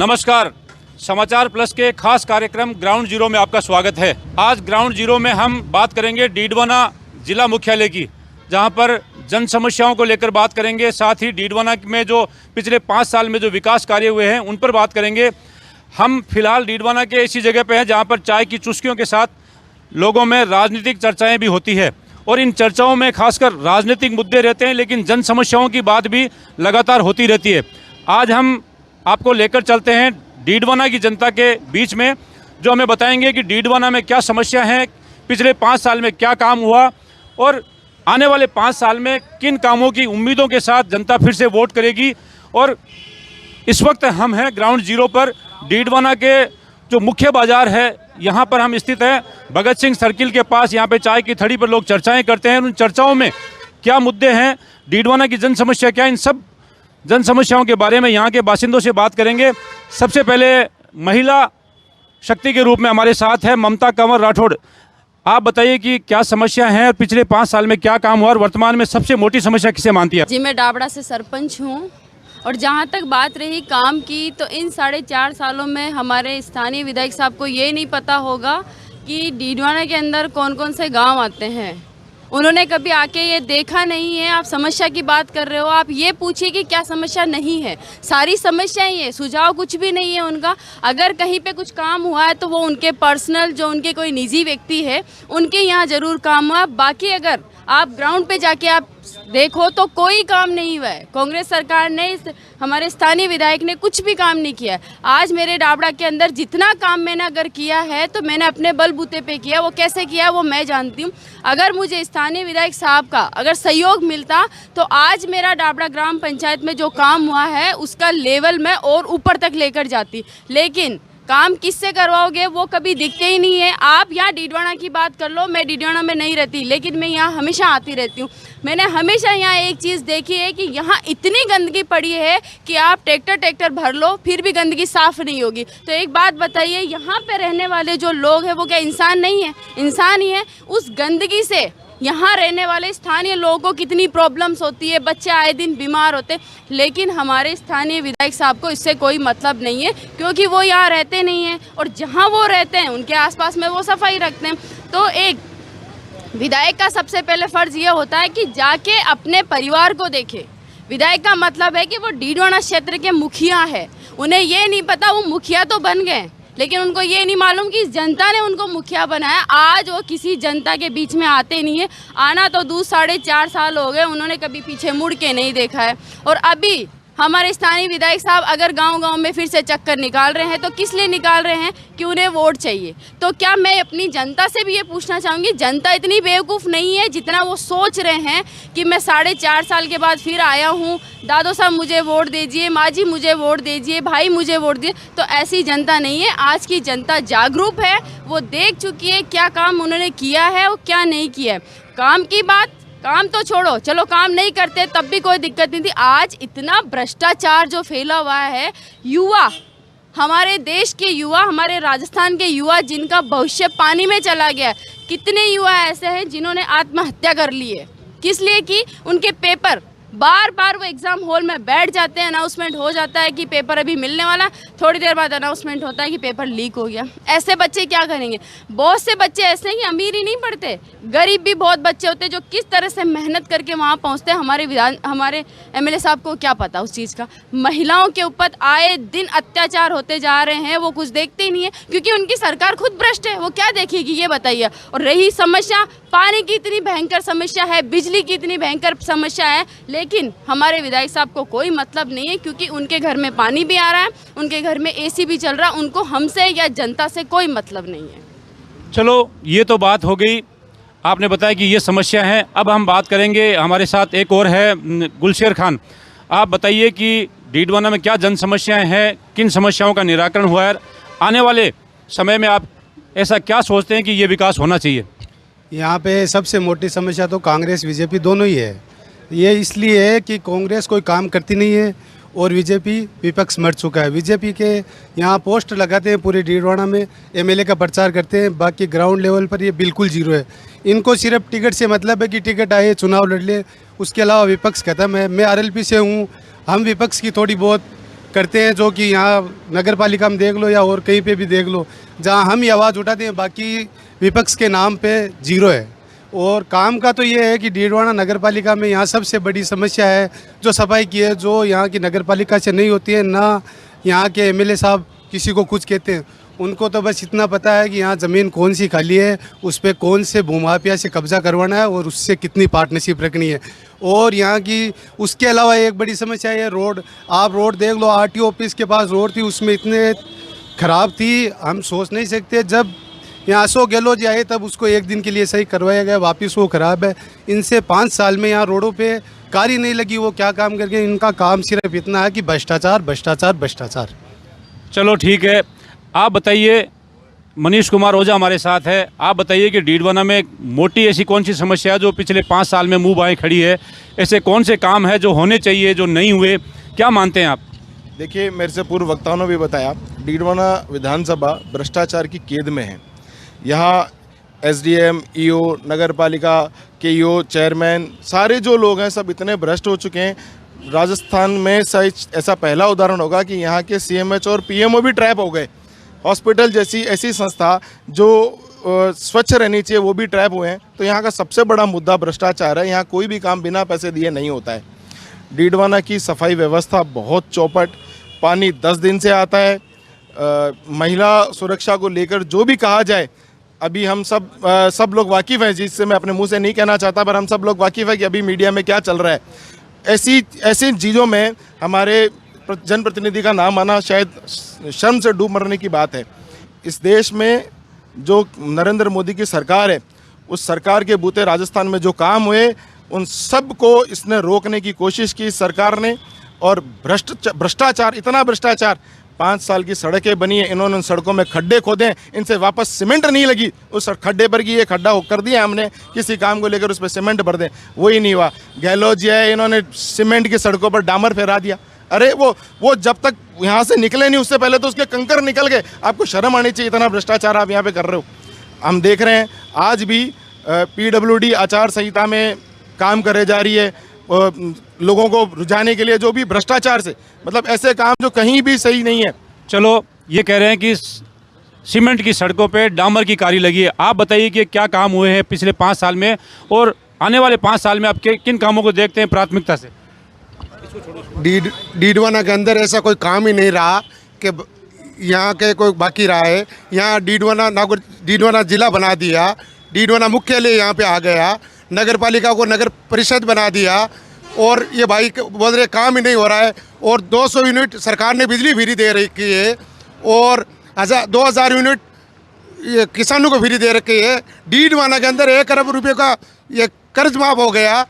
नमस्कार, समाचार प्लस के खास कार्यक्रम ग्राउंड जीरो में आपका स्वागत है। आज ग्राउंड जीरो में हम बात करेंगे डीडवाना जिला मुख्यालय की, जहां पर जन समस्याओं को लेकर बात करेंगे। साथ ही डीडवाना में जो पिछले 5 साल में जो विकास कार्य हुए हैं उन पर बात करेंगे। हम फिलहाल डीडवाना के ऐसी जगह पे हैं जहां पर चाय की चुस्कियों के साथ लोगों में राजनीतिक चर्चाएं भी होती है और इन चर्चाओं में खासकर राजनीतिक मुद्दे रहते हैं, लेकिन जन समस्याओं की बात भी लगातार होती रहती है। आज हम आपको लेकर चलते हैं डीडवाना की जनता के बीच में, जो हमें बताएंगे कि डीडवाना में क्या समस्या है, पिछले 5 साल में क्या काम हुआ और आने वाले 5 साल में किन कामों की उम्मीदों के साथ जनता फिर से वोट करेगी। और इस वक्त हम हैं ग्राउंड जीरो पर, डीडवाना के जो मुख्य बाज़ार है यहाँ पर हम स्थित हैं, भगत सिंह सर्किल के पास। यहाँ पे चाय की थड़ी पर लोग चर्चाएं करते हैं। उन चर्चाओं में क्या मुद्दे हैं, डीडवाना की जन समस्या क्या, इन सब जन समस्याओं के बारे में यहाँ के बासिंदों से बात करेंगे। सबसे पहले महिला शक्ति के रूप में हमारे साथ है ममता कंवर राठौड़। आप बताइए कि क्या समस्या है और पिछले 5 साल में क्या काम हुआ और वर्तमान में सबसे मोटी समस्या किसे मानती है? जी, मैं डाबड़ा से सरपंच हूँ और जहाँ तक बात रही काम की, तो इन 4.5 सालों में हमारे स्थानीय विधायक साहब को ये नहीं पता होगा कि डीडवाना के अंदर कौन कौन से गांव आते हैं। उन्होंने कभी आके ये देखा नहीं है। आप समस्या की बात कर रहे हो, आप ये पूछिए कि क्या समस्या नहीं है। सारी समस्याएं हैं, सुझाव कुछ भी नहीं है उनका। अगर कहीं पे कुछ काम हुआ है तो वो उनके पर्सनल, जो उनके कोई निजी व्यक्ति है, उनके यहाँ ज़रूर काम हुआ। बाकी अगर आप ग्राउंड पे जाके आप देखो तो कोई काम नहीं हुआ है। कांग्रेस सरकार ने, हमारे स्थानीय विधायक ने कुछ भी काम नहीं किया है। आज मेरे डाबड़ा के अंदर जितना काम मैंने अगर किया है तो मैंने अपने बलबूते पे किया। वो कैसे किया है वो मैं जानती हूँ। अगर मुझे स्थानीय विधायक साहब का अगर सहयोग मिलता तो आज मेरा डाबड़ा ग्राम पंचायत में जो काम हुआ है उसका लेवल मैं और ऊपर तक लेकर जाती। लेकिन काम किससे करवाओगे वो कभी दिखते ही नहीं है। आप यहाँ डीडवाना की बात कर लो, मैं डीडवाना में नहीं रहती लेकिन मैं यहाँ हमेशा आती रहती हूँ। मैंने हमेशा यहाँ एक चीज़ देखी है कि यहाँ इतनी गंदगी पड़ी है कि आप ट्रैक्टर भर लो फिर भी गंदगी साफ़ नहीं होगी। तो एक बात बताइए, यहाँ पे रहने वाले जो लोग हैं वो क्या इंसान नहीं है? इंसान ही है। उस गंदगी से यहाँ रहने वाले स्थानीय लोगों को कितनी प्रॉब्लम्स होती है, बच्चे आए दिन बीमार होते हैं। लेकिन हमारे स्थानीय विधायक साहब को इससे कोई मतलब नहीं है, क्योंकि वो यहाँ रहते नहीं हैं और जहाँ वो रहते हैं उनके आसपास में वो सफाई रखते हैं। तो एक विधायक का सबसे पहले फ़र्ज़ ये होता है कि जाके अपने परिवार को देखे। विधायक का मतलब है कि वो डीडवाना क्षेत्र के मुखिया है। उन्हें ये नहीं पता, वो मुखिया तो बन गए लेकिन उनको ये नहीं मालूम कि जनता ने उनको मुखिया बनाया। आज वो किसी जनता के बीच में आते नहीं है। आना तो दूर 4.5 साल हो गए, उन्होंने कभी पीछे मुड़ के नहीं देखा है। और अभी हमारे स्थानीय विधायक साहब अगर गांव-गांव में फिर से चक्कर निकाल रहे हैं तो किस लिए निकाल रहे हैं? कि उन्हें वोट चाहिए। तो क्या मैं अपनी जनता से भी ये पूछना चाहूँगी, जनता इतनी बेवकूफ़ नहीं है जितना वो सोच रहे हैं कि मैं 4.5 साल के बाद फिर आया हूँ, दादो साहब मुझे वोट दीजिए, माँ जी मुझे वोट दीजिए, भाई मुझे वोट दीजिए। तो ऐसी जनता नहीं है। आज की जनता जागरूक है, वो देख चुकी है क्या काम उन्होंने किया है और क्या नहीं किया है। काम की बात, काम तो छोड़ो, चलो काम नहीं करते तब भी कोई दिक्कत नहीं थी। आज इतना भ्रष्टाचार जो फैला हुआ है, युवा, हमारे देश के युवा, हमारे राजस्थान के युवा जिनका भविष्य पानी में चला गया। कितने युवा ऐसे हैं जिन्होंने आत्महत्या कर ली है? किस लिए? कि उनके पेपर बार बार वो एग्ज़ाम हॉल में बैठ जाते हैं, अनाउंसमेंट हो जाता है कि पेपर अभी मिलने वाला, थोड़ी देर बाद अनाउंसमेंट होता है कि पेपर लीक हो गया। ऐसे बच्चे क्या करेंगे? बहुत से बच्चे ऐसे हैं कि अमीर ही नहीं पढ़ते, गरीब भी बहुत बच्चे होते हैं जो किस तरह से मेहनत करके वहाँ पहुँचते हैं। हमारे एमएलए साहब को क्या पता उस चीज़ का? महिलाओं के ऊपर आए दिन अत्याचार होते जा रहे हैं, वो कुछ देखते ही नहीं है क्योंकि उनकी सरकार खुद भ्रष्ट है। वो क्या देखेगी ये बताइए। और रही समस्या, पानी की इतनी भयंकर समस्या है, बिजली की इतनी भयंकर समस्या है, लेकिन हमारे विधायक साहब को कोई मतलब नहीं है क्योंकि उनके घर में पानी भी आ रहा है, उनके घर में एसी भी चल रहा है। उनको हमसे या जनता से कोई मतलब नहीं है। चलो, ये तो बात हो गई, आपने बताया कि ये समस्या है। अब हम बात करेंगे, हमारे साथ एक और है गुलशेर खान। आप बताइए कि डीडवाना में क्या जन समस्याएं हैं, किन समस्याओं का निराकरण हुआ है, आने वाले समय में आप ऐसा क्या सोचते हैं कि ये विकास होना चाहिए? यहाँ पे सबसे मोटी समस्या तो कांग्रेस बीजेपी दोनों ही है। ये इसलिए है कि कांग्रेस कोई काम करती नहीं है और बीजेपी विपक्ष मर चुका है। बीजेपी के यहाँ पोस्ट लगाते हैं पूरे डीडवाना में, एमएलए का प्रचार करते हैं, बाकी ग्राउंड लेवल पर ये बिल्कुल जीरो है। इनको सिर्फ टिकट से मतलब है कि टिकट आए चुनाव लड़ ले, उसके अलावा विपक्ष खत्म है। मैं आरएलपी से हूँ, हम विपक्ष की थोड़ी बहुत करते हैं, जो कि यहाँ नगर पालिका में देख लो या और कहीं पे भी देख लो, जहाँ हम ये आवाज़ उठाते हैं, बाकी विपक्ष के नाम पे जीरो है। और काम का तो ये है कि डीडवाना नगर पालिका में यहाँ सबसे बड़ी समस्या है जो सफाई की है, जो यहाँ की नगर पालिका से नहीं होती है। ना यहाँ के एमएलए साहब किसी को कुछ कहते हैं, उनको तो बस इतना पता है कि यहाँ ज़मीन कौन सी खाली है, उस पर कौन से भूमाफिया से कब्जा करवाना है और उससे कितनी पार्टनरशिप रखनी है। और यहाँ की उसके अलावा एक बड़ी समस्या है रोड। आप रोड देख लो, आरटीओ ऑफिस के पास रोड थी, उसमें इतने ख़राब थी, हम सोच नहीं सकते। जब यहाँ अशोक गहलोत जी आए तब उसको एक दिन के लिए सही करवाया गया, वापस वो ख़राब है। इनसे 5 साल में यहाँ रोडों पे कार ही नहीं लगी, वो क्या काम करके। इनका काम सिर्फ इतना है कि भ्रष्टाचार भ्रष्टाचार भ्रष्टाचार। चलो ठीक है, आप बताइए, मनीष कुमार ओझा हमारे साथ है। आप बताइए कि डीडवाना में मोटी ऐसी कौन सी समस्या है जो पिछले 5 साल में मुंह बाएं खड़ी है? ऐसे कौन से काम है जो होने चाहिए जो नहीं हुए, क्या मानते हैं आप? देखिए, मेरे से पूर्व वक्ताओं ने भी बताया, डीडवाना विधानसभा भ्रष्टाचार की कैद में है। यहाँ एसडीएम, ईओ, नगर पालिका के ईओ, चेयरमैन, सारे जो लोग हैं सब इतने भ्रष्ट हो चुके हैं। राजस्थान में शायद ऐसा पहला उदाहरण होगा कि यहाँ के सीएमएच और पीएमओ भी ट्रैप हो गए। हॉस्पिटल जैसी ऐसी संस्था जो स्वच्छ रहनी चाहिए वो भी ट्रैप हुए हैं। तो यहाँ का सबसे बड़ा मुद्दा भ्रष्टाचार है। यहाँ कोई भी काम बिना पैसे दिए नहीं होता है। डीडवाना की सफाई व्यवस्था बहुत चौपट, पानी 10 दिन से आता है। महिला सुरक्षा को लेकर जो भी कहा जाए, अभी हम सब लोग वाकिफ़ हैं, जिससे मैं अपने मुंह से नहीं कहना चाहता, पर हम सब लोग वाकिफ़ हैं कि अभी मीडिया में क्या चल रहा है। ऐसी चीज़ों में हमारे जनप्रतिनिधि का नाम आना शायद शर्म से डूब मरने की बात है। इस देश में जो नरेंद्र मोदी की सरकार है, उस सरकार के बूते राजस्थान में जो काम हुए उन सब को इसने रोकने की कोशिश की सरकार ने। और भ्रष्टाचार, इतना भ्रष्टाचार, 5 साल की सड़कें बनी है, इन्होंने उन सड़कों में खड्डे खोदे, इनसे वापस सीमेंट नहीं लगी उस खड्डे पर कि ये खड्डा कर दिया हमने, किसी काम को लेकर उस पर सीमेंट भर दें, वही नहीं हुआ। गहलोत जी है, इन्होंने सीमेंट की सड़कों पर डामर फहरा दिया। अरे वो जब तक यहाँ से निकले नहीं उससे पहले तो उसके कंकर निकल गए। आपको शर्म आनी चाहिए, इतना भ्रष्टाचार आप यहाँ पे कर रहे हो। हम देख रहे हैं आज भी पीडब्ल्यूडी आचार संहिता में काम करे जा रही है, लोगों को रुझाने के लिए, जो भी भ्रष्टाचार से, मतलब ऐसे काम जो कहीं भी सही नहीं है। चलो, ये कह रहे हैं कि सीमेंट की सड़कों पे डामर की कारी लगी है। आप बताइए कि क्या काम हुए हैं पिछले 5 साल में और आने वाले 5 साल में आप किन कामों को देखते हैं प्राथमिकता से? डीडवाना के अंदर ऐसा कोई काम ही नहीं रहा कि यहाँ के कोई बाकी रहा है। यहाँ डीडवाना जिला बना दिया, डीडवाना मुख्यालय यहाँ पे आ गया, नगर पालिका को नगर परिषद बना दिया, और ये भाई बोल रहे काम ही नहीं हो रहा है। और 200 यूनिट सरकार ने बिजली फ्री दे रखी है, और 2000 यूनिट ये किसानों को फ्री दे रखी है। डीडवाना के अंदर 1 अरब रुपये का ये कर्ज माफ हो गया,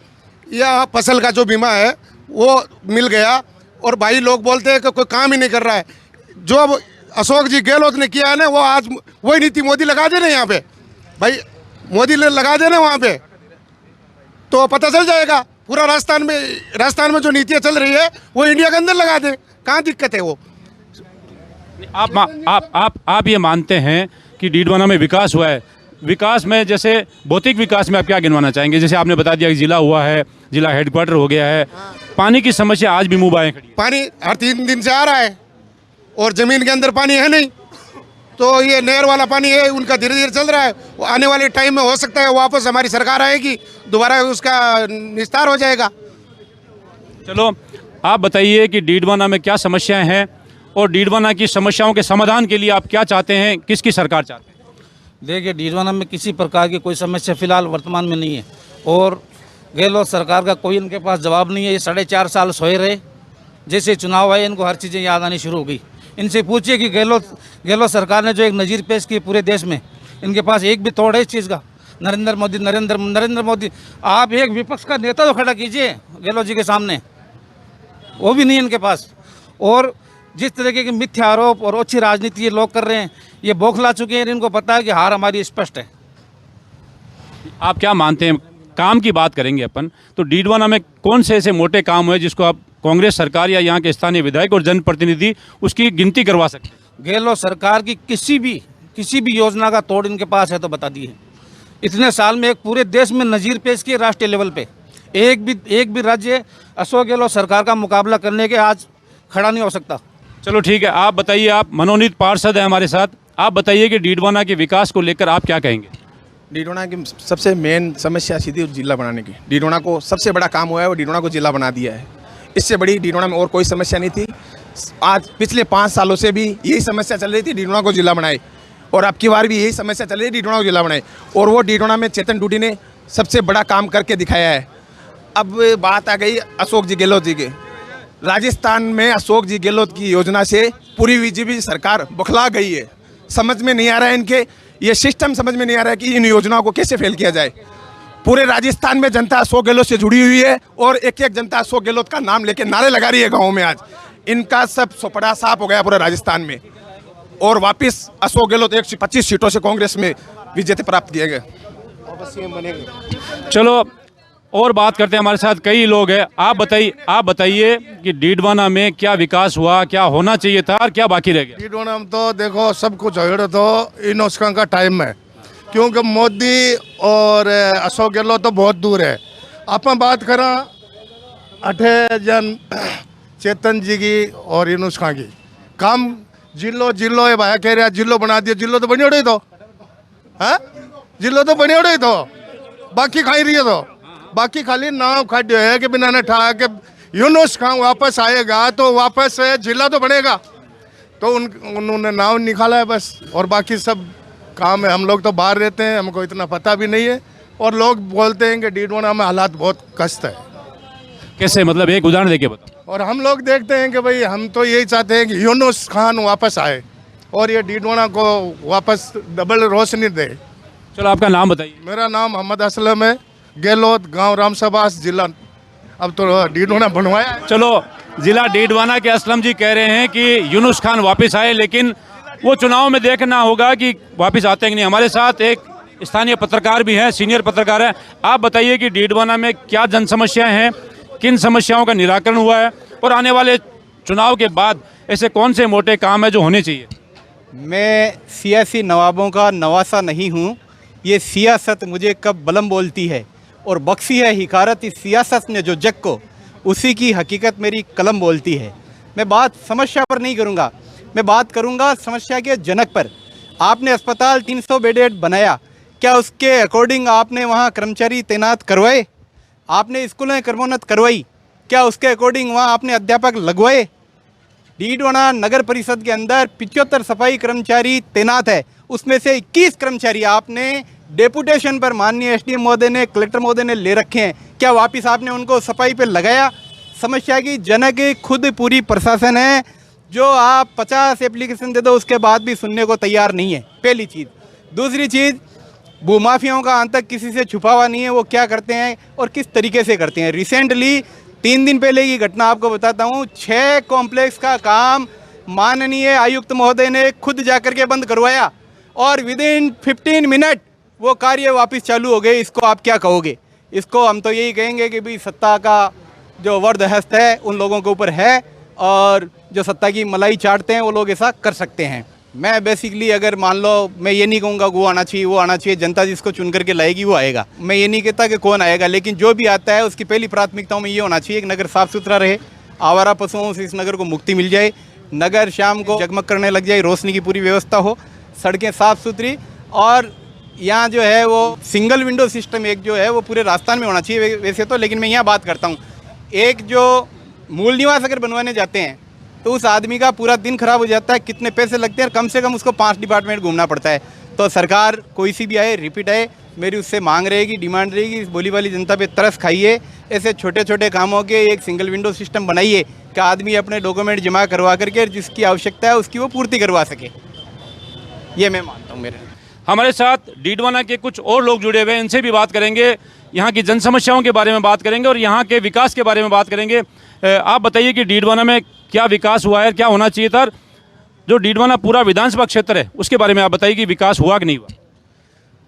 या फसल का जो बीमा है वो मिल गया। और भाई लोग बोलते हैं कि कोई काम ही नहीं कर रहा है। जो अब अशोक जी गहलोत ने किया है ना, वो आज वही नीति मोदी लगा दे ना यहाँ पे, भाई मोदी ने लगा देना वहाँ पे, तो पता चल जाएगा पूरा राजस्थान में जो नीतियाँ चल रही है वो इंडिया के अंदर लगा दे, कहाँ दिक्कत है वो। आप ये मानते हैं कि डीडवाना में विकास हुआ है? विकास में जैसे भौतिक विकास में आप क्या गिनवाना चाहेंगे? जैसे आपने बता दिया कि जिला हुआ है, जिला हेडक्वार्टर हो गया है। पानी की समस्या आज भी मुंह बाएं खड़ी है। पानी हर 3 दिन से आ रहा है और ज़मीन के अंदर पानी है नहीं, तो ये नहर वाला पानी है उनका धीरे धीरे चल रहा है। वो आने वाले टाइम में हो सकता है वापस हमारी सरकार आएगी, दोबारा उसका निस्तार हो जाएगा। चलो, आप बताइए कि डीडवाना में क्या समस्याएं हैं और डीडवाना की समस्याओं के समाधान के लिए आप क्या चाहते हैं, किसकी सरकार चाहते हैं? देखिए, डीडवाना में किसी प्रकार की कोई समस्या फिलहाल वर्तमान में नहीं है, और गहलोत सरकार का कोई इनके पास जवाब नहीं है। ये 4.5 साल सोए रहे, जैसे चुनाव आए इनको हर चीज़ें याद आनी शुरू हो गई। इनसे पूछिए कि गहलोत सरकार ने जो एक नज़ीर पेश की पूरे देश में, इनके पास एक भी तोड़ है इस चीज़ का। नरेंद्र मोदी, आप एक विपक्ष का नेता तो खड़ा कीजिए गहलोत जी के सामने, वो भी नहीं इनके पास। और जिस तरीके के मिथ्या आरोप और अच्छी राजनीति ये लोग कर रहे हैं, ये बौखला चुके हैं। इनको पता है कि हार हमारी स्पष्ट है। आप क्या मानते हैं, काम की बात करेंगे अपन, तो डीडवाना में कौन से ऐसे मोटे काम हुए जिसको आप कांग्रेस सरकार या यहाँ के स्थानीय विधायक और जनप्रतिनिधि उसकी गिनती करवा सकते हैं? गहलोत सरकार की किसी भी योजना का तोड़ इनके पास है तो बता दिए। इतने साल में एक पूरे देश में नज़ीर पेश किए राष्ट्रीय लेवल पे, एक भी राज्य अशोक गहलोत सरकार का मुकाबला करने के आज खड़ा नहीं हो सकता। चलो ठीक है, आप बताइए, आप मनोनीत पार्षद हैं हमारे साथ, आप बताइए कि डीडवाना के विकास को लेकर आप क्या कहेंगे? डीडवाना की सबसे मेन समस्या सीधी जिला बनाने की। डीडवाना को सबसे बड़ा काम हुआ है, वो डीडवाना को जिला बना दिया है। इससे बड़ी डीडवाना में और कोई समस्या नहीं थी। आज पिछले 5 सालों से भी यही समस्या चल रही थी, डीडवाना को जिला बनाए, और अब की बार भी यही समस्या चल रही है, डीडवाना को जिला बनाए। और वो डीडवाना में चेतन डूडी ने सबसे बड़ा काम करके दिखाया है। अब बात आ गई अशोक जी गहलोत जी के। राजस्थान में अशोक जी गहलोत की योजना से पूरी बीजेपी सरकार बौखला गई है। समझ में नहीं आ रहा है इनके, ये सिस्टम समझ में नहीं आ रहा है कि इन योजनाओं को कैसे फेल किया जाए। पूरे राजस्थान में जनता अशोक गहलोत से जुड़ी हुई है, और एक एक जनता अशोक गहलोत का नाम लेके नारे लगा रही है गाँव में। आज इनका सब सोपड़ा साफ हो गया पूरे राजस्थान में, और वापस अशोक गहलोत 125 सीटों से कांग्रेस में विजेता प्राप्त किए गए। चलो और बात करते हैं, हमारे साथ कई लोग हैं। आप बताइए कि डीडवाना में क्या विकास हुआ, क्या होना चाहिए था और क्या बाकी रह गया? डीडवाना में तो देखो सब कुछ हो तो इन उसका का टाइम है, क्योंकि मोदी और अशोक गहलोत तो बहुत दूर है। आप बात करा अठे जन चेतन जी की और इन उसका की काम जिलो ये भाया कह रहा जिलो बना दिया, जिलो तो बनी उड़े तो है, जिलो तो बनी उड़े तो बाकी खाई रही है, तो बाकी खाली नाव खाद्य है कि बिना ने ठा के यूनुस खां वापस आएगा तो वापस जिला तो बनेगा, तो उन्होंने नाव निकाला है बस, और बाकी सब काम है। हम लोग तो बाहर रहते हैं, हमको इतना पता भी नहीं है, और लोग बोलते हैं कि डीडवाना में हालात बहुत कष्ट है। कैसे, मतलब एक उदाहरण देके बताओ। और हम लोग देखते हैं कि भाई हम तो यही चाहते हैं कि यूनुस खान वापस आए और ये डीडवाना को वापस डबल रोशनी दे। चलो आपका नाम बताइए। मेरा नाम मोहम्मद असलम है, गहलोत, गांव रामसबास, जिला अब तो डीडवाना बनवाया है। चलो, जिला डीडवाना के असलम जी कह रहे हैं कि यूनुस खान वापस आए, लेकिन वो चुनाव में देखना होगा कि वापस आते हैं कि नहीं। हमारे साथ एक स्थानीय पत्रकार भी हैं, सीनियर पत्रकार हैं। आप बताइए कि डीडवाना में क्या जन समस्याएं हैं, किन समस्याओं का निराकरण हुआ है, और आने वाले चुनाव के बाद ऐसे कौन से मोटे काम है जो होने चाहिए? मैं सियासी नवाबों का नवासा नहीं हूँ। ये सियासत मुझे कब बलम बोलती है और बख्शी है हिकारत इस सियासत ने जो जग को, उसी की हकीकत मेरी कलम बोलती है। मैं बात समस्या पर नहीं करूँगा, मैं बात करूँगा समस्या के जनक पर। आपने अस्पताल 300 बेडेड बनाया, क्या उसके अकॉर्डिंग आपने वहाँ कर्मचारी तैनात करवाए? आपने स्कूलें क्रमोन्नत करवाई, क्या उसके अकॉर्डिंग वहाँ आपने अध्यापक लगवाए? डीडवाना नगर परिषद के अंदर 75 सफाई कर्मचारी तैनात है, उसमें से 21 कर्मचारी आपने डेपुटेशन पर माननीय एसडीएम महोदय ने, कलेक्टर महोदय ने ले रखे हैं, क्या वापस आपने उनको सफाई पे लगाया? समस्या की जनक खुद पूरी प्रशासन है, जो आप 50 एप्लीकेशन दे दो उसके बाद भी सुनने को तैयार नहीं है, पहली चीज़। दूसरी चीज़, भूमाफियाओं का अंत तक किसी से छुपा हुआ नहीं है, वो क्या करते हैं और किस तरीके से करते हैं। रिसेंटली 3 दिन पहले की घटना आपको बताता हूँ, 6 कॉम्प्लेक्स का काम माननीय आयुक्त महोदय ने खुद जाकर के बंद करवाया, और विदिन 15 मिनट वो कार्य वापस चालू हो गए। इसको आप क्या कहोगे? इसको हम तो यही कहेंगे कि भाई सत्ता का जो वर्द हस्त है उन लोगों के ऊपर है, और जो सत्ता की मलाई चाटते हैं वो लोग ऐसा कर सकते हैं। मैं बेसिकली अगर मान लो, मैं ये नहीं कहूँगा वो आना चाहिए वो आना चाहिए, जनता जिसको चुन करके लाएगी वो आएगा। मैं ये नहीं कहता कि कौन आएगा, लेकिन जो भी आता है उसकी पहली प्राथमिकताओं में ये होना चाहिए कि नगर साफ़ सुथरा रहे, आवारा पशुओं से इस नगर को मुक्ति मिल जाए, नगर शाम को जगमग करने लग जाए, रोशनी की पूरी व्यवस्था हो, सड़कें साफ़ सुथरी, और यहाँ जो है वो सिंगल विंडो सिस्टम एक जो है वो पूरे राजस्थान में होना चाहिए वैसे तो। लेकिन मैं यहाँ बात करता हूँ, एक जो मूल निवास अगर बनवाने जाते हैं तो उस आदमी का पूरा दिन खराब हो जाता है, कितने पैसे लगते हैं, कम से कम उसको 5 डिपार्टमेंट घूमना पड़ता है। तो सरकार कोई सी भी आए, रिपीट आए, मेरी उससे मांग रहेगी, डिमांड रहेगी, इस बोली वाली जनता पे तरस खाइए, ऐसे छोटे छोटे कामों के एक सिंगल विंडो सिस्टम बनाइए कि आदमी अपने डॉक्यूमेंट जमा करवा करके जिसकी आवश्यकता है उसकी वो पूर्ति करवा सके। ये मैं मानता हूँ। मेरे हमारे साथ डीडवाना के कुछ और लोग जुड़े हुए हैं, इनसे भी बात करेंगे, यहाँ की जन समस्याओं के बारे में बात करेंगे और यहाँ के विकास के बारे में बात करेंगे। आप बताइए कि डीडवाना में क्या विकास हुआ है, क्या होना चाहिए था? जो डीडवाना पूरा विधानसभा क्षेत्र है उसके बारे में आप बताइए कि विकास हुआ कि नहीं हुआ?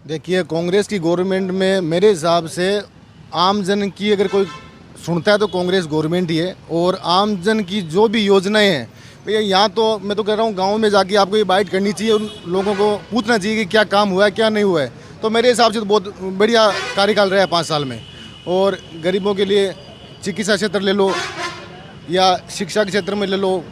देखिए, कांग्रेस की गवर्नमेंट में मेरे हिसाब से आम जन की अगर कोई सुनता है तो कांग्रेस गवर्नमेंट ही है, और आम जन की जो भी योजनाएं हैं भैया, यहाँ तो मैं तो कह रहा हूँ गाँव में जाके आपको ये बाइट करनी चाहिए, उन लोगों को पूछना चाहिए कि क्या काम हुआ है क्या नहीं हुआ है। तो मेरे हिसाब से तो बहुत बढ़िया कार्यकाल रहा है 5 साल में। और गरीबों के लिए चिकित्सा क्षेत्र ले लो या शिक्षा के क्षेत्र में ले लो,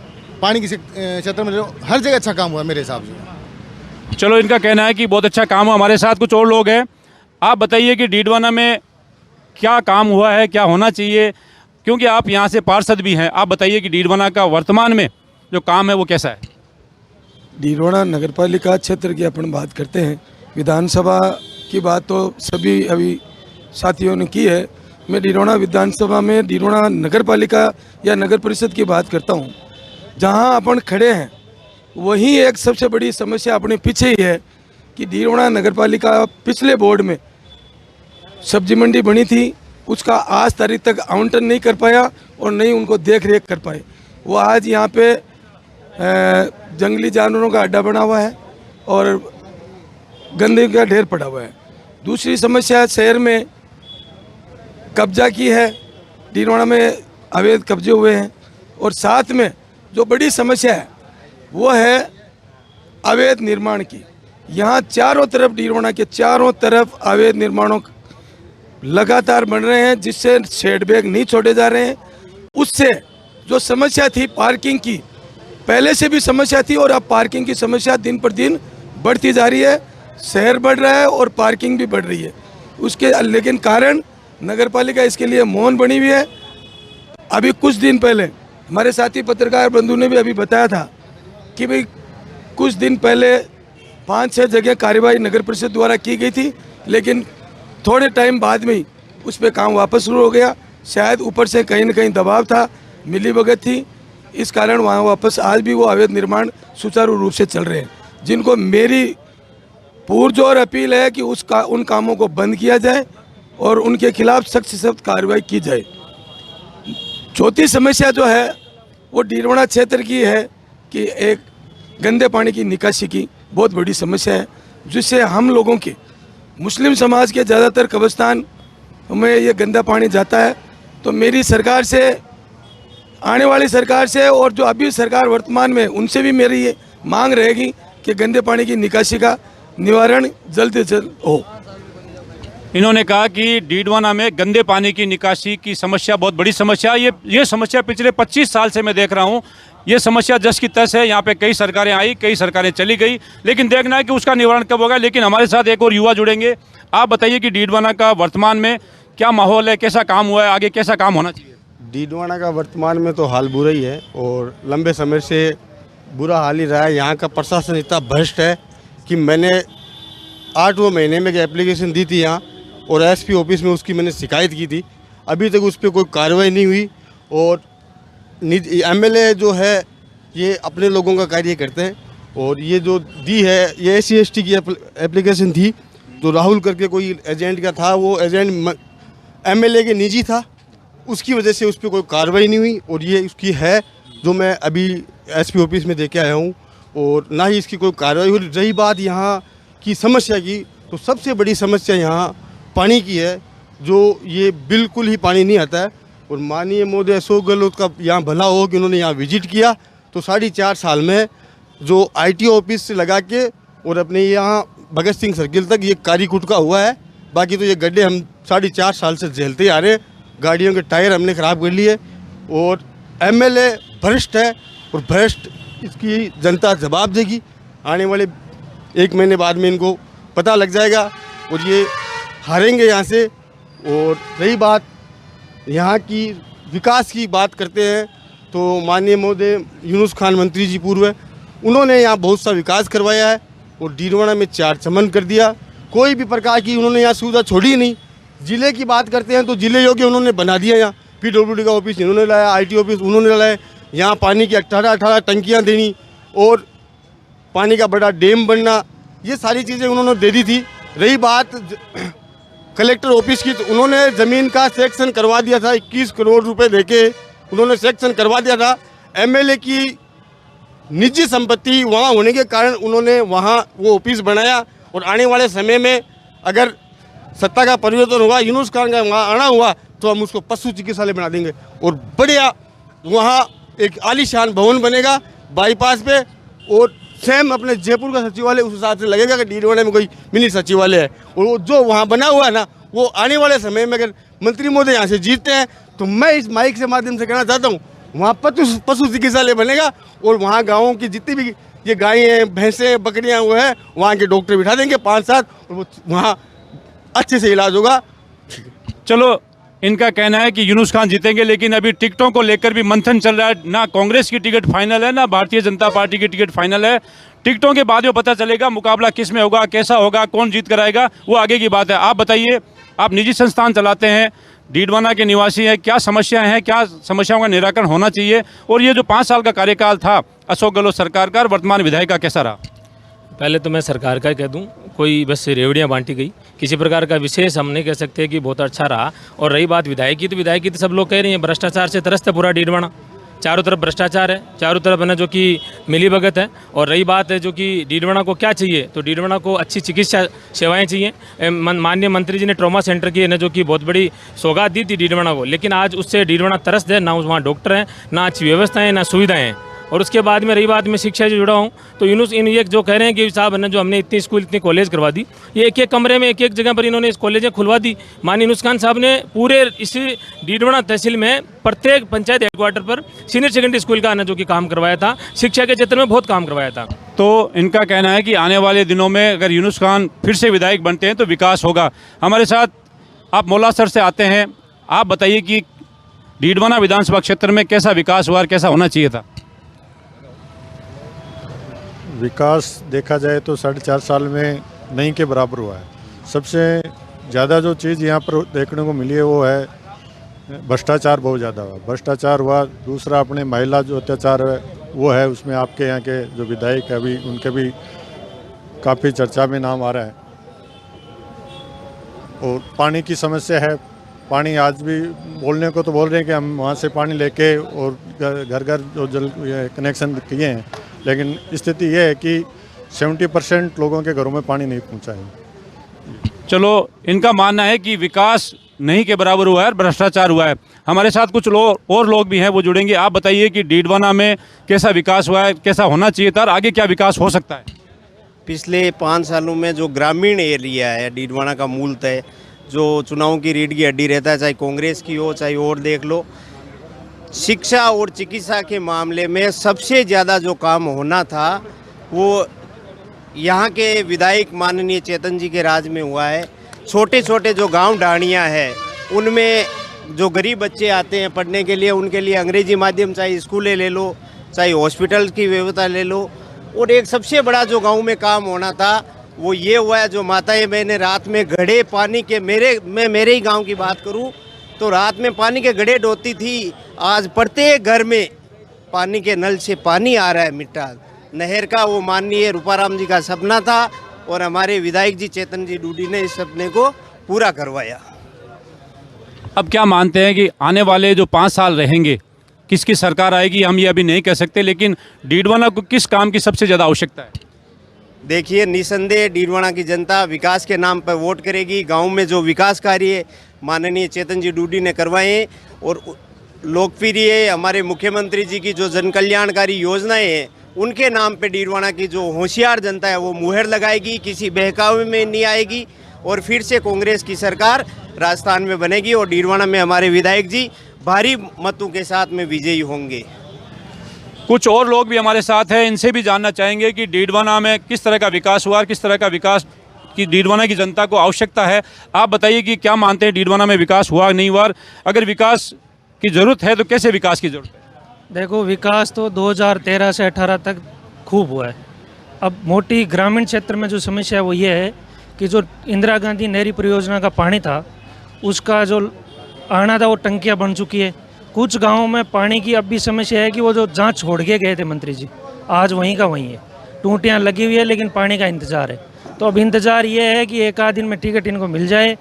पानी के क्षेत्र में हर जगह अच्छा काम हुआ मेरे हिसाब से। चलो, इनका कहना है कि बहुत अच्छा काम हुआ। हमारे साथ कुछ और लोग हैं। आप बताइए कि डीडवाना में क्या काम हुआ है, क्या होना चाहिए, क्योंकि आप यहाँ से पार्षद भी हैं। आप बताइए कि डीडवाना का वर्तमान में जो काम है वो कैसा है। डीडवाना नगर पालिका क्षेत्र की अपन बात करते हैं। विधानसभा की बात तो सभी अभी साथियों ने की है। मैं डीडवाना विधानसभा में डीडवाना नगर पालिका या नगर परिषद की बात करता हूँ। जहाँ अपन खड़े हैं वही एक सबसे बड़ी समस्या अपने पीछे ही है कि डीडवाना नगर पालिका पिछले बोर्ड में सब्जी मंडी बनी थी, उसका आज तारीख तक आवंटन नहीं कर पाया और नहीं उनको देख रेख कर पाए। वो आज यहाँ पे जंगली जानवरों का अड्डा बना हुआ है और गंदगी का ढेर पड़ा हुआ है। दूसरी समस्या शहर में कब्जा की है, डीडवाना में अवैध कब्जे हुए हैं। और साथ में जो बड़ी समस्या है वो है अवैध निर्माण की। यहाँ चारों तरफ डीडवाना के चारों तरफ अवैध निर्माणों लगातार बन रहे हैं, जिससे शेड बैग नहीं छोड़े जा रहे हैं। उससे जो समस्या थी पार्किंग की, पहले से भी समस्या थी और अब पार्किंग की समस्या दिन पर दिन बढ़ती जा रही है। शहर बढ़ रहा है और पार्किंग भी बढ़ रही है उसके, लेकिन कारण नगरपालिका इसके लिए मौन बनी हुई है। अभी कुछ दिन पहले हमारे साथी पत्रकार बंधु ने भी अभी बताया था कि भाई कुछ दिन पहले 5-6 जगह कार्यवाही नगर परिषद द्वारा की गई थी, लेकिन थोड़े टाइम बाद में ही उस पर काम वापस शुरू हो गया। शायद ऊपर से कहीं न कहीं दबाव था, मिलीभगत थी, इस कारण वहाँ वापस आज भी वो अवैध निर्माण सुचारू रूप से चल रहे हैं, जिनको मेरी पुरजोर अपील है कि उन कामों को बंद किया जाए और उनके खिलाफ सख्त से सख्त कार्रवाई की जाए। चौथी समस्या जो है वो डीडवाना क्षेत्र की है कि एक गंदे पानी की निकासी की बहुत बड़ी समस्या है, जिससे हम लोगों के मुस्लिम समाज के ज़्यादातर कब्रिस्तान में ये गंदा पानी जाता है। तो मेरी सरकार से, आने वाली सरकार से और जो अभी सरकार वर्तमान में, उनसे भी मेरी ये मांग रहेगी कि गंदे पानी की निकासी का निवारण जल्द से जल्द हो। इन्होंने कहा कि डीडवाना में गंदे पानी की निकासी की समस्या बहुत बड़ी समस्या है। ये समस्या पिछले 25 साल से मैं देख रहा हूँ। ये समस्या जस की तस है। यहाँ पे कई सरकारें आई, कई सरकारें चली गई, लेकिन देखना है कि उसका निवारण कब होगा। लेकिन हमारे साथ एक और युवा जुड़ेंगे। आप बताइए कि डीडवाना का वर्तमान में क्या माहौल है, कैसा काम हुआ है, आगे कैसा काम होना चाहिए। डीडवाना का वर्तमान में तो हाल बुरा ही है और लंबे समय से बुरा हाल ही रहा है। यहाँ का प्रशासन इतना भ्रष्ट है कि मैंने 8वें महीने में एप्लीकेशन दी थी यहाँ, और एसपी ऑफिस में उसकी मैंने शिकायत की थी। अभी तक उस पर कोई कार्रवाई नहीं हुई। और एमएलए जो है ये अपने लोगों का कार्य करते हैं, और ये जो दी है ये SC/ST की एप्लीकेशन थी, जो राहुल करके कोई एजेंट का था, वो एजेंट एमएलए के निजी था, उसकी वजह से उस पर कोई कार्रवाई नहीं हुई। और ये उसकी है जो मैं अभी एसपी ऑफिस में देके आया हूँ, और ना ही इसकी कोई कार्रवाई हुई। रही बात यहाँ की समस्या की, तो सबसे बड़ी समस्या यहाँ पानी की है, जो ये बिल्कुल ही पानी नहीं आता है। और माननीय महोदय अशोक गहलोत का यहाँ भला हो कि उन्होंने यहाँ विजिट किया, तो 4.5 साल में जो IT ऑफिस से लगा के और अपने यहाँ भगत सिंह सर्किल तक ये कारी कुटका हुआ है। बाकी तो ये गड्ढे हम 4.5 साल से झेलते आ रहे हैं। गाड़ियों के टायर हमने ख़राब कर लिए, और एमएलए भ्रष्ट है, और भ्रष्ट इसकी जनता जवाब देगी। आने वाले 1 महीने बाद में इनको पता लग जाएगा और ये हारेंगे यहाँ से। और रही बात यहाँ की विकास की बात करते हैं, तो माननीय महोदय यूनुस खान मंत्री जी पूर्व, उन्होंने यहाँ बहुत सा विकास करवाया है और डीडवाना में 4 चमन कर दिया। कोई भी प्रकार की उन्होंने यहाँ सुविधा छोड़ी नहीं। ज़िले की बात करते हैं तो ज़िले योग्य उन्होंने बना दिया। यहाँ PWD का ऑफिस इन्होंने लाया, IT ऑफिस उन्होंने लाया, यहाँ पानी की 18 टंकियाँ देनी और पानी का बड़ा डैम बनना, ये सारी चीज़ें उन्होंने दे दी थी। रही बात कलेक्टर ऑफिस की, तो उन्होंने ज़मीन का सेक्शन करवा दिया था। 21 करोड़ रुपए देके उन्होंने सेक्शन करवा दिया था। एमएलए की निजी संपत्ति वहाँ होने के कारण उन्होंने वहाँ वो ऑफिस बनाया। और आने वाले समय में अगर सत्ता का परिवर्तन हुआ, यूनुस खान का वहाँ आना हुआ, तो हम उसको पशु चिकित्सालय बना देंगे और बढ़िया वहाँ एक आलीशान भवन बनेगा बाईपास पे। और सेम अपने जयपुर का सचिवालय उस हिसाब से लगेगा कि डीडवाना में कोई मिनी सचिवालय है। और वो जो वहाँ बना हुआ है ना, वो आने वाले समय में अगर मंत्री महोदय यहाँ से जीतते हैं, तो मैं इस माइक से माध्यम से कहना चाहता हूँ वहाँ पशु चिकित्सालय बनेगा और वहाँ गाँवों की जितनी भी ये गायें भैंसें बकरियाँ वो है वहाँ के डॉक्टर बिठा देंगे 5-7 और वो वहाँ अच्छे से इलाज होगा। चलो, इनका कहना है कि यूनुस खान जीतेंगे, लेकिन अभी टिकटों को लेकर भी मंथन चल रहा है। ना कांग्रेस की टिकट फाइनल है, ना भारतीय जनता पार्टी की टिकट फाइनल है। टिकटों के बाद में पता चलेगा मुकाबला किस में होगा, कैसा होगा, कौन जीत कर आएगा, वो आगे की बात है। आप बताइए, आप निजी संस्थान चलाते हैं, डीडवाना के निवासी हैं, क्या समस्याएं हैं, क्या समस्याओं का निराकरण होना चाहिए, और ये जो 5 साल का कार्यकाल था अशोक गहलोत सरकार का, वर्तमान विधायक का, कैसा रहा? पहले तो मैं सरकार का कह दूं, कोई बस रेवड़ियाँ बांटी गई, किसी प्रकार का विशेष हम नहीं कह सकते कि बहुत अच्छा रहा। और रही बात विधायक की, तो विधायक की तो सब लोग कह रहे हैं भ्रष्टाचार से त्रस्त है पूरा डीडवाना, चारों तरफ भ्रष्टाचार है, चारों तरफ है ना जो कि मिलीभगत है। और रही बात है जो कि डीडवाना को क्या चाहिए, तो डीडवाना को अच्छी चिकित्सा सेवाएं चाहिए। माननीय मंत्री जी ने ट्रॉमा सेंटर की है ना जो कि बहुत बड़ी सौगात दी थी डीडवाना को, लेकिन आज उससे डीडवाना त्रस्त है, ना वहाँ डॉक्टर हैं, ना अच्छी व्यवस्था है, ना सुविधाएँ हैं। और उसके बाद में रही बात में शिक्षा से जुड़ा हूँ, तो यूनुस इन ये जो कह रहे हैं कि साहब है ना जो हमने इतनी स्कूल इतनी कॉलेज करवा दी, ये एक एक कमरे में एक एक जगह पर इन्होंने इस कॉलेजें खुलवा दी। माननीय यूनुस खान साहब ने पूरे इसी डीडवाना तहसील में प्रत्येक पंचायत हेडक्वार्टर पर सीनियर सेकेंडरी स्कूल का ना जो कि काम करवाया था, शिक्षा के क्षेत्र में बहुत काम करवाया था। तो इनका कहना है कि आने वाले दिनों में अगर यूनुस खान फिर से विधायक बनते हैं तो विकास होगा। हमारे साथ आप मौलासर से आते हैं, आप बताइए कि डीडवाना विधानसभा क्षेत्र में कैसा विकास हुआ और कैसा होना चाहिए था? विकास देखा जाए तो 4.5 साल में नहीं के बराबर हुआ है। सबसे ज़्यादा जो चीज़ यहाँ पर देखने को मिली है वो है भ्रष्टाचार, बहुत ज़्यादा हुआ, भ्रष्टाचार हुआ। दूसरा अपने महिला जो अत्याचार है वो है, उसमें आपके यहाँ के जो विधायक है अभी उनके भी काफ़ी चर्चा में नाम आ रहा है। और पानी की समस्या है, पानी आज भी बोलने को तो बोल रहे हैं कि हम वहाँ से पानी लेके और घर घर जो जल कनेक्शन किए हैं, लेकिन स्थिति ये है कि 70% लोगों के घरों में पानी नहीं पहुँचा है। चलो, इनका मानना है कि विकास नहीं के बराबर हुआ है और भ्रष्टाचार हुआ है। हमारे साथ कुछ और लोग भी हैं, वो जुड़ेंगे। आप बताइए कि डीडवाना में कैसा विकास हुआ है, कैसा होना चाहिए था और आगे क्या विकास हो सकता है? पिछले 5 सालों में जो ग्रामीण एरिया है डीडवाना का मूलतः जो चुनाव की रीढ़ की हड्डी रहता है, चाहे कांग्रेस की हो चाहे और देख लो, शिक्षा और चिकित्सा के मामले में सबसे ज़्यादा जो काम होना था वो यहाँ के विधायक माननीय चेतन जी के राज में हुआ है। छोटे छोटे जो गांव ढाणियाँ हैं उनमें जो गरीब बच्चे आते हैं पढ़ने के लिए, उनके लिए अंग्रेजी माध्यम चाहे स्कूलें ले लो, चाहे हॉस्पिटल की व्यवस्था ले लो। और एक सबसे बड़ा जो गांव में काम होना था वो ये हुआ है, जो माताएं बहनें रात में घड़े पानी के, मेरे ही गांव की बात करूं तो रात में पानी के घड़े ढोती थी। आज प्रत्येक घर में पानी के नल से पानी आ रहा है मीठा नहर का। वो माननीय रूपाराम जी का सपना था और हमारे विधायक जी चेतन जी डूडी ने इस सपने को पूरा करवाया। अब क्या मानते हैं कि आने वाले जो 5 साल रहेंगे, किसकी सरकार आएगी, हम ये अभी नहीं कह सकते, लेकिन डीडवाना को किस काम की सबसे ज़्यादा आवश्यकता है? देखिए, निसंदेह डीडवाना की जनता विकास के नाम पर वोट करेगी। गांव में जो विकास कार्य माननीय चेतन जी डूडी ने करवाए और लोकप्रिय हमारे मुख्यमंत्री जी की जो जन कल्याणकारी योजनाएं हैं उनके नाम पे डीडवाना की जो होशियार जनता है वो मुहर लगाएगी, किसी बहकावे में नहीं आएगी और फिर से कांग्रेस की सरकार राजस्थान में बनेगी और डीडवाना में हमारे विधायक जी भारी मतों के साथ में विजयी होंगे। कुछ और लोग भी हमारे साथ हैं, इनसे भी जानना चाहेंगे कि डीडवाना में किस तरह का विकास हुआ और किस तरह का विकास की डीडवाना की जनता को आवश्यकता है। आप बताइए कि क्या मानते हैं, डीडवाना में विकास हुआ नहीं हुआ, अगर विकास की ज़रूरत है तो कैसे विकास की ज़रूरत है? देखो, विकास तो 2013 से 18 तक खूब हुआ है। अब मोटी ग्रामीण क्षेत्र में जो समस्या है वो ये है कि जो इंदिरा गांधी नहरी परियोजना का पानी था उसका जो आना था वो टंकियाँ बन चुकी है। कुछ गांवों में पानी की अब भी समस्या है कि वो जो जहाँ छोड़ के गए थे मंत्री जी, आज वहीं का वहीं है, टूटियाँ लगी हुई है लेकिन पानी का इंतज़ार है। तो अब इंतज़ार ये है कि 1 आध दिन में टिकट इनको मिल जाए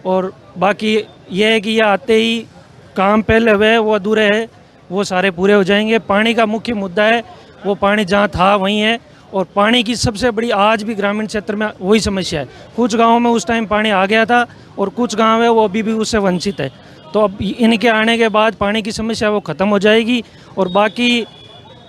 और बाकी ये है कि ये आते ही काम पहले हुए वो अधूरे है वो सारे पूरे हो जाएंगे। पानी का मुख्य मुद्दा है, वो पानी जहाँ था वहीं है और पानी की सबसे बड़ी आज भी ग्रामीण क्षेत्र में वही समस्या है। कुछ गाँवों में उस टाइम पानी आ गया था और कुछ गाँव है वो अभी भी उससे वंचित है। तो अब इनके आने के बाद पानी की समस्या वो ख़त्म हो जाएगी और बाकी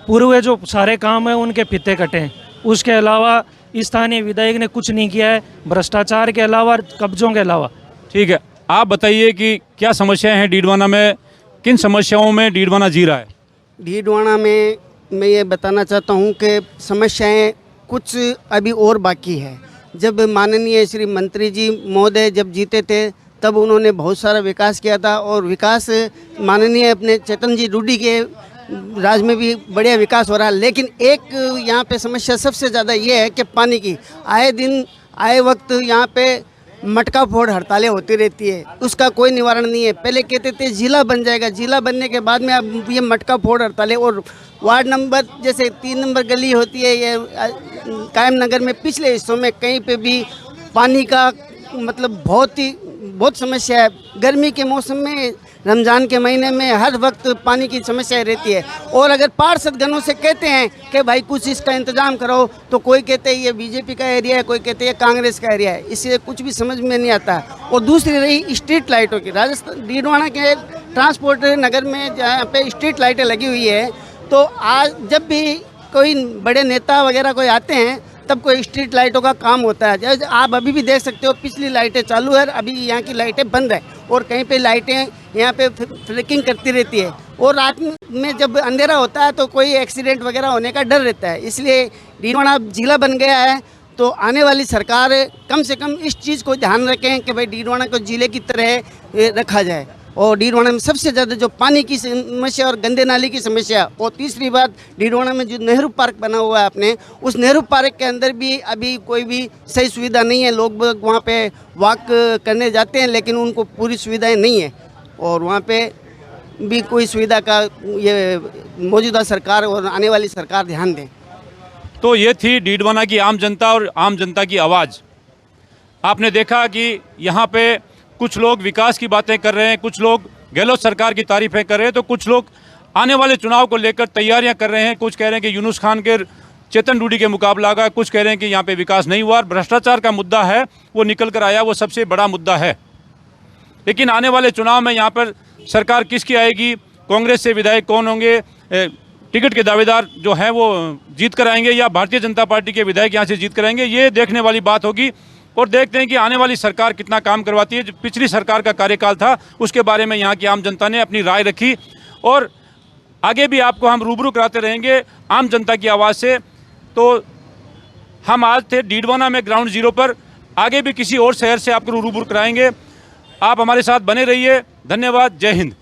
पूर्व जो सारे काम हैं उनके फिते कटे हैं। उसके अलावा स्थानीय विधायक ने कुछ नहीं किया है, भ्रष्टाचार के अलावा, कब्जों के अलावा। ठीक है, आप बताइए कि क्या समस्याएं हैं डीडवाना में, किन समस्याओं में डीडवाना जी रहा है? डीडवाना में मैं ये बताना चाहता हूँ कि समस्याएं कुछ अभी और बाकी है। जब माननीय श्री मंत्री जी महोदय जब जीते थे तब उन्होंने बहुत सारा विकास किया था और विकास माननीय अपने चेतन जी रूडी के राज में भी बढ़िया विकास हो रहा है। लेकिन एक यहाँ पे समस्या सबसे ज़्यादा ये है कि पानी की आए दिन आए वक्त यहाँ पे मटका फोड़ हड़तालें होती रहती है, उसका कोई निवारण नहीं है। पहले कहते थे जिला बन जाएगा, जिला बनने के बाद में अब ये मटका फोड़ हड़तालें। और वार्ड नंबर जैसे 3 नंबर गली होती है ये कायम नगर में पिछले हिस्सों में कहीं पे भी पानी का मतलब बहुत समस्या है। गर्मी के मौसम में रमज़ान के महीने में हर वक्त पानी की समस्या रहती है। और अगर पार्षदगणों से कहते हैं कि भाई कुछ इसका इंतजाम करो तो कोई कहते हैं ये बीजेपी का एरिया है, कोई कहते हैं कांग्रेस का एरिया है, इससे कुछ भी समझ में नहीं आता। और दूसरी रही स्ट्रीट लाइटों की, राजस्थान डीडवाना के ट्रांसपोर्ट नगर में जहाँ पे स्ट्रीट लाइटें लगी हुई है, तो आज जब भी कोई बड़े नेता वगैरह कोई आते हैं तब कोई स्ट्रीट लाइटों का काम होता है। जैसे आप अभी भी देख सकते हो पिछली लाइटें चालू है, अभी यहाँ की लाइटें बंद है और कहीं पे लाइटें यहाँ पे फ्लिकिंग करती रहती है। और रात में जब अंधेरा होता है तो कोई एक्सीडेंट वगैरह होने का डर रहता है। इसलिए डीडवाना जिला बन गया है तो आने वाली सरकार कम से कम इस चीज़ को ध्यान रखें कि भाई डीडवाना को जिले की तरह रखा जाए। और डीडवाना में सबसे ज़्यादा जो पानी की समस्या और गंदे नाली की समस्या, और तीसरी बात डीडवाना में जो नेहरू पार्क बना हुआ है आपने, उस नेहरू पार्क के अंदर भी अभी कोई भी सही सुविधा नहीं है। लोग वहाँ पे वॉक करने जाते हैं लेकिन उनको पूरी सुविधाएं नहीं है और वहाँ पे भी कोई सुविधा का ये मौजूदा सरकार और आने वाली सरकार ध्यान दें। तो ये थी डीडवाना की आम जनता और आम जनता की आवाज़। आपने देखा कि यहाँ पे कुछ लोग विकास की बातें कर रहे हैं, कुछ लोग गहलोत सरकार की तारीफें कर रहे हैं, तो कुछ लोग आने वाले चुनाव को लेकर तैयारियां कर रहे हैं। कुछ कह रहे हैं कि यूनुस खान के चेतन रूडी के मुकाबला होगा, कुछ कह रहे हैं कि यहाँ पे विकास नहीं हुआ। भ्रष्टाचार का मुद्दा है वो निकल कर आया, वो सबसे बड़ा मुद्दा है। लेकिन आने वाले चुनाव में यहाँ पर सरकार किसकी आएगी, कांग्रेस से विधायक कौन होंगे, टिकट के दावेदार जो हैं वो जीत कर आएंगे या भारतीय जनता पार्टी के विधायक यहाँ से जीत कर आएंगे, ये देखने वाली बात होगी। और देखते हैं कि आने वाली सरकार कितना काम करवाती है। जो पिछली सरकार का कार्यकाल था उसके बारे में यहाँ की आम जनता ने अपनी राय रखी और आगे भी आपको हम रूबरू कराते रहेंगे आम जनता की आवाज़ से। तो हम आज थे डीडवाना में ग्राउंड जीरो पर, आगे भी किसी और शहर से आपको रूबरू कराएंगे। आप हमारे साथ बने रहिए। धन्यवाद। जय हिंद।